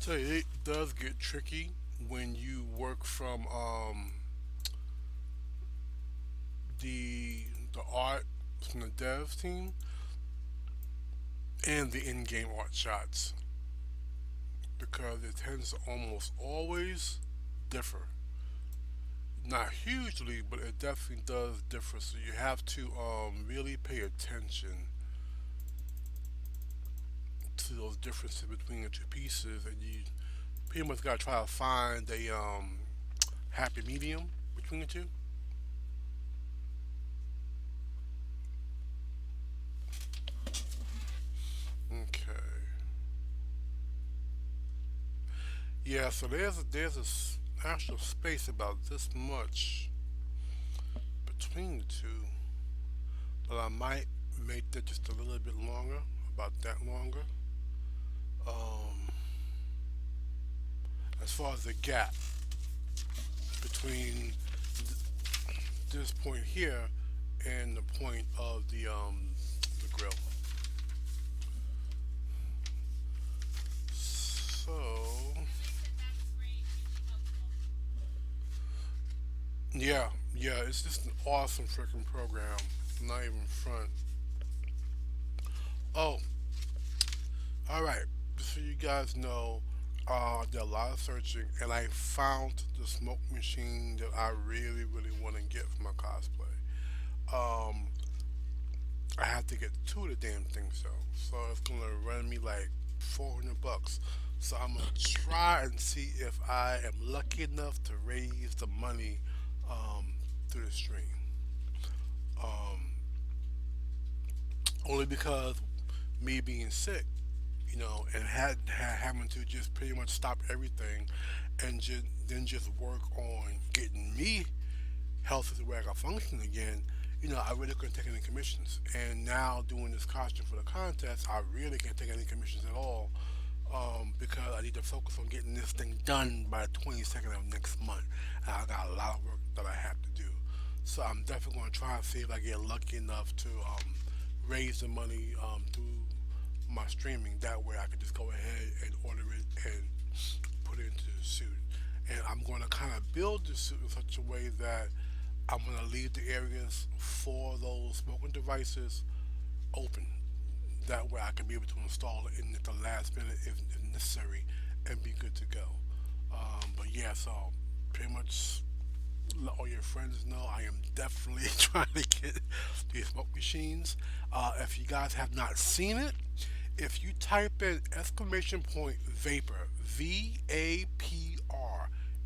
So it does get tricky when you work from the the art from the dev team and the in-game art shots because it tends to almost always differ. Not hugely, but it definitely does differ. So you have to really pay attention to those differences between the two pieces, and you pretty much got to try to find a happy medium between the two. Okay. Yeah. So there's actual space about this much between the two, but I might make that just a little bit longer, about that longer. Um, as far as the gap between this point here and the point of the grill. So yeah, yeah, it's just an awesome freaking program. Not even front. Oh, all right. Just so you guys know, I did a lot of searching, and I found the smoke machine that I really, really want to get for my cosplay. Um, I have to get two of the damn things though, so it's gonna run me like $400. So I'm gonna try and see if I am lucky enough to raise the money um, through the stream. Um, Only because me being sick, and having to just pretty much stop everything and just work on getting me healthy to where I can function again. I really couldn't take any commissions. And now doing this costume for the contest, I really can't take any commissions at all because I need to focus on getting this thing done by the 22nd of next month. And I got a lot of work that I have to do. So I'm definitely going to try and see if I get lucky enough to raise the money through my streaming. That way I can just go ahead and order it and put it into the suit. And I'm going to kind of build the suit in such a way that I'm going to leave the areas for those smoking devices open. That way I can be able to install it in at the last minute if necessary and be good to go. But yeah, so pretty much let all your friends know I am definitely trying to get these smoke machines. If you guys have not seen it, if you type in exclamation point vapor, VAPR,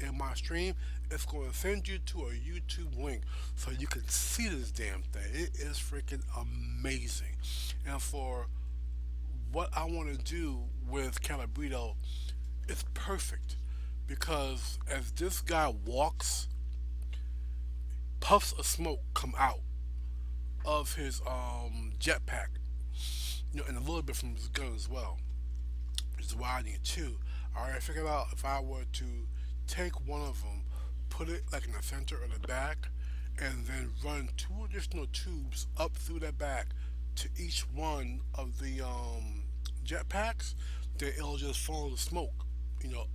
in my stream, it's going to send you to a YouTube link so you can see this damn thing. It is freaking amazing. And for what I want to do with Calibretto, it's perfect because as this guy walks, puffs of smoke come out of his jetpack, and a little bit from his gun as well, which is why I need two. I already figured out if I were to take one of them, put it like in the center or the back, and then run two additional tubes up through the back to each one of the jetpacks, then it'll just follow the smoke,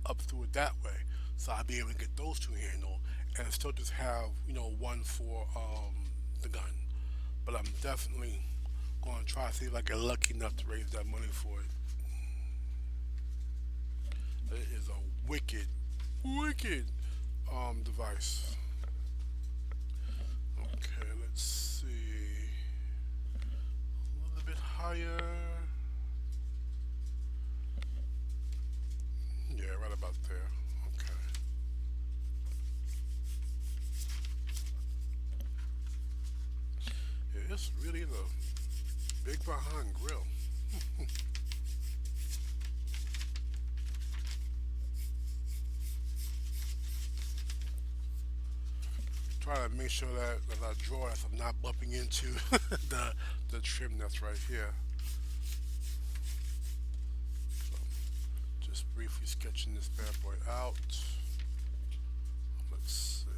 up through it that way. So I'll be able to get those two handled and still just have, one for the gun. But I'm definitely going to try to see if I get lucky enough to raise that money for it. It is a wicked, wicked device. Okay, let's see. A little bit higher. Yeah, right about there. Okay. Yeah, it's really the big behind grill. Try to make sure that as I draw this, I'm not bumping into the the trim that's right here. So just briefly sketching this bad boy out. Let's see.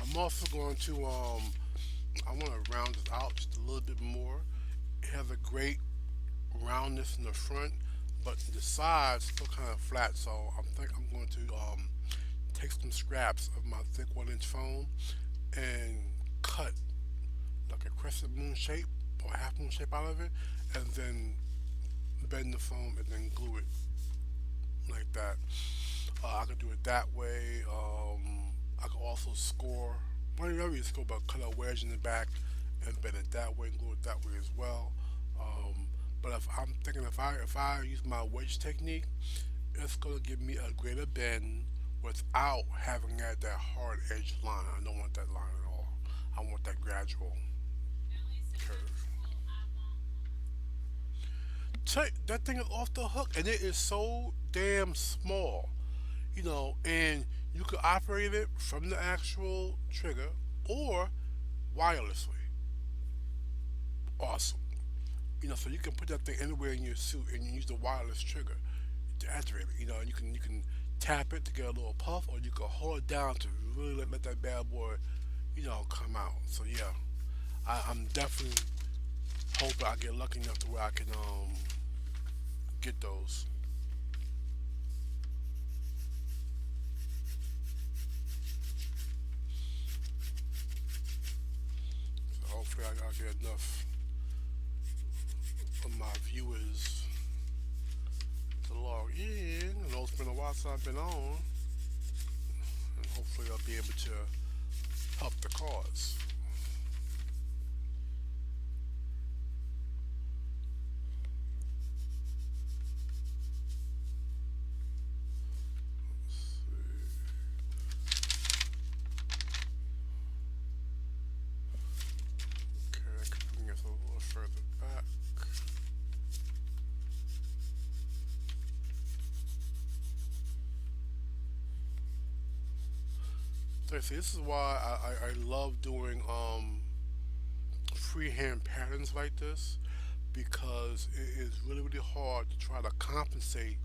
I'm also going to I want to round this out just a little bit more. It has a great roundness in the front, but the sides still kind of flat. So I think I'm going to take some scraps of my thick 1 inch foam and cut like a crescent moon shape or a half moon shape out of it, and then bend the foam and then glue it like that. I could do it that way. I could also score, whatever you score, but cut a wedge in the back and bend it that way and glue it that way as well. But if I'm thinking if I use my wedge technique, it's gonna give me a greater bend without having that hard edge line. I don't want that line at all. I want that gradual curve. That thing is off the hook, and it is so damn small, and you could operate it from the actual trigger or wirelessly. Awesome. So you can put that thing anywhere in your suit and you use the wireless trigger to activate it. And you can tap it to get a little puff, or you can hold it down to really let that bad boy, come out. So yeah, I'm definitely hoping I get lucky enough to where I can get those. So hopefully I'll get enough of my viewers to log in. I know it's been a while since I've been on, and hopefully I'll be able to help the cause. Let's see. Okay, I could bring us a little further back. So see, this is why I love doing freehand patterns like this, because it is really really hard to try to compensate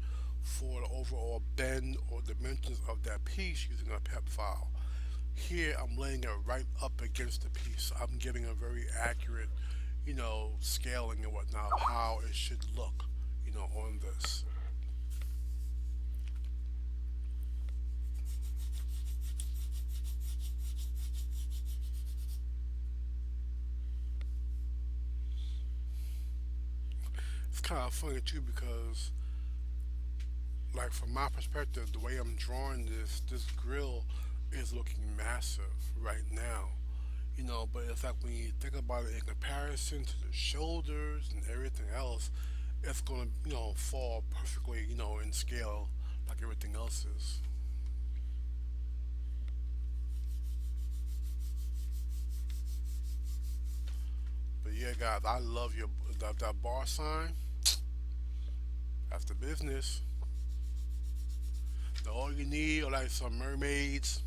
for the overall bend or dimensions of that piece using a pep file. Here I'm laying it right up against the piece. I'm getting a very accurate, scaling and whatnot of how it should look, on this. It's kind of funny too because, like from my perspective, the way I'm drawing this grill is looking massive right now. But it's like when you think about it in comparison to the shoulders and everything else, it's gonna, fall perfectly, in scale like everything else is. But yeah, guys, I love that bar sign. That's the business. All you need are like some mermaids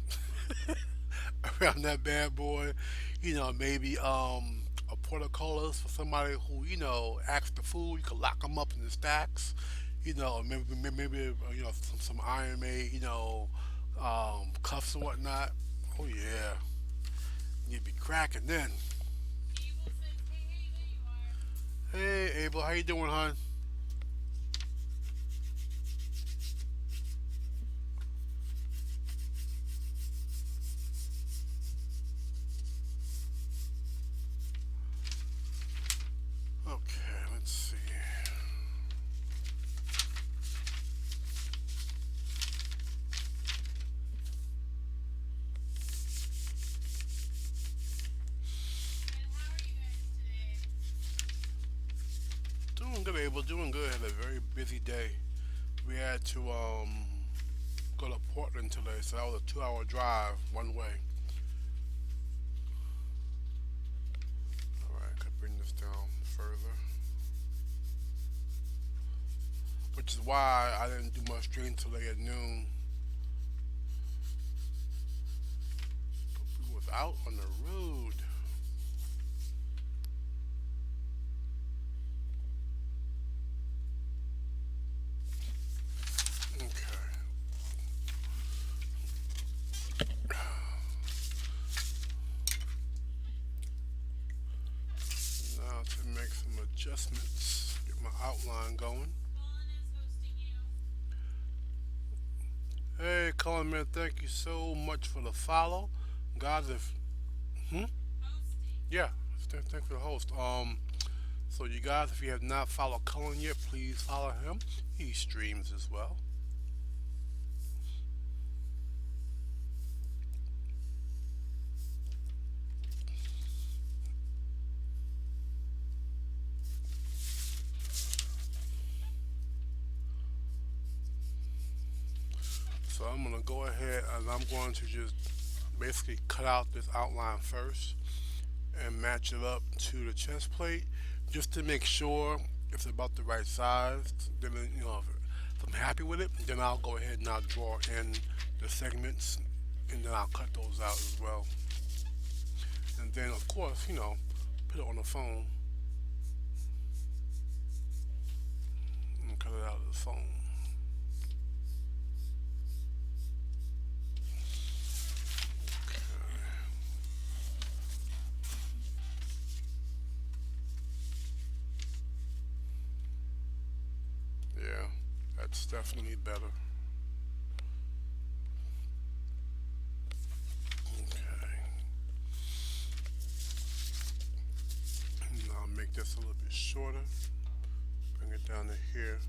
around that bad boy. Maybe a portcullis for somebody who asks the food. You can lock them up in the stacks. Maybe some Iron Maid cuffs and whatnot. Oh yeah, you'd be cracking then. Hey Abel, how you doing, hon? Okay, let's see. Doing good, Abel. Doing good. Had a very busy day. We had to go to Portland today, so that was a 2-hour drive one way. All right, could bring this down further, which is why I didn't do much stream today at noon. We was out on the road. Okay. Hey, Colin, man, thank you so much for the follow. Guys, if hmm? Yeah, thanks for the host. So you guys, if you have not followed Cullen yet, please follow him. He streams as well. So I'm gonna go ahead and I'm going to just basically cut out this outline first and match it up to the chest plate just to make sure it's about the right size. Then if I'm happy with it, then I'll go ahead and I'll draw in the segments and then I'll cut those out as well. And then of course, put it on the phone and cut it out of the phone. Yeah, that's definitely better. Okay. Now I'll make this a little bit shorter. Bring it down to here.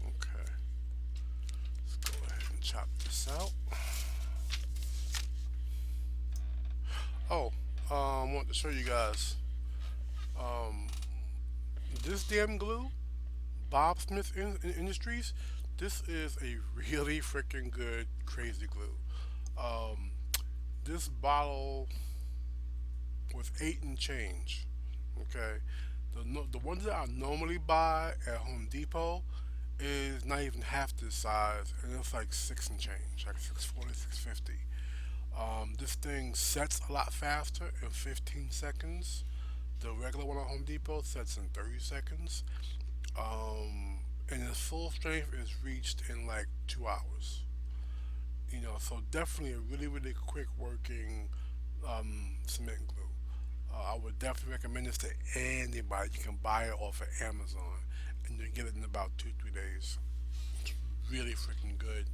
Okay. Let's go ahead and chop this out. Oh, I want to show you guys um, this damn glue, Bob Smith Industries. This is a really freaking good, crazy glue. Um, this bottle was eight and change. Okay, the ones that I normally buy at Home Depot is not even half this size, and it's like six and change, like 640, 650. This thing sets a lot faster in 15 seconds. The regular one at Home Depot sets in 30 seconds. And its full strength is reached in like 2 hours. So definitely a really, really quick working cement glue. I would definitely recommend this to anybody. You can buy it off of Amazon, and you get it in about 2, 3 days. It's really freaking good.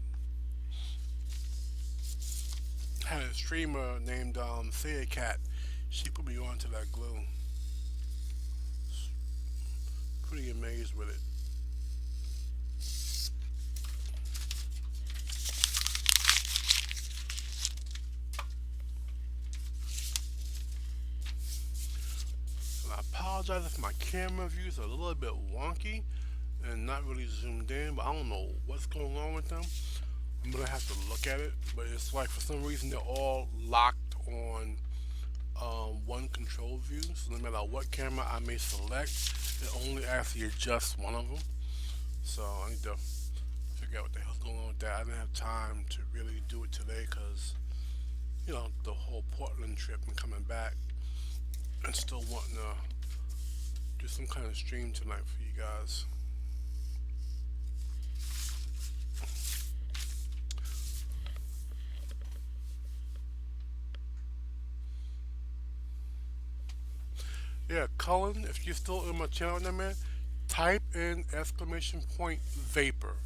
I had a streamer named Say Cat. She put me on to that glue. Pretty amazed with it. And I apologize if my camera views are a little bit wonky and not really zoomed in, but I don't know what's going on with them. I'm gonna have to look at it, but it's like for some reason they're all locked on one control view. So no matter what camera I may select, it only actually adjusts one of them. So I need to figure out what the hell's going on with that. I didn't have time to really do it today because the whole Portland trip and coming back, and still wanting to do some kind of stream tonight for you guys. Yeah, Cullen, if you're still in my channel now, man, type in exclamation point vapor.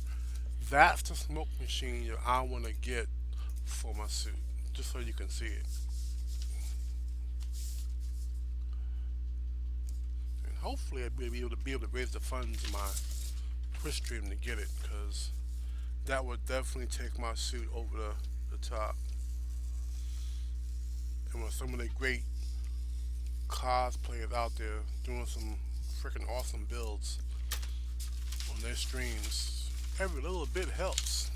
That's the smoke machine that I want to get for my suit, just so you can see it. And hopefully I'll be able to raise the funds in my Twitch stream to get it, because that would definitely take my suit over the top. And with some of the great cosplayers out there doing some freaking awesome builds on their streams, every little bit helps.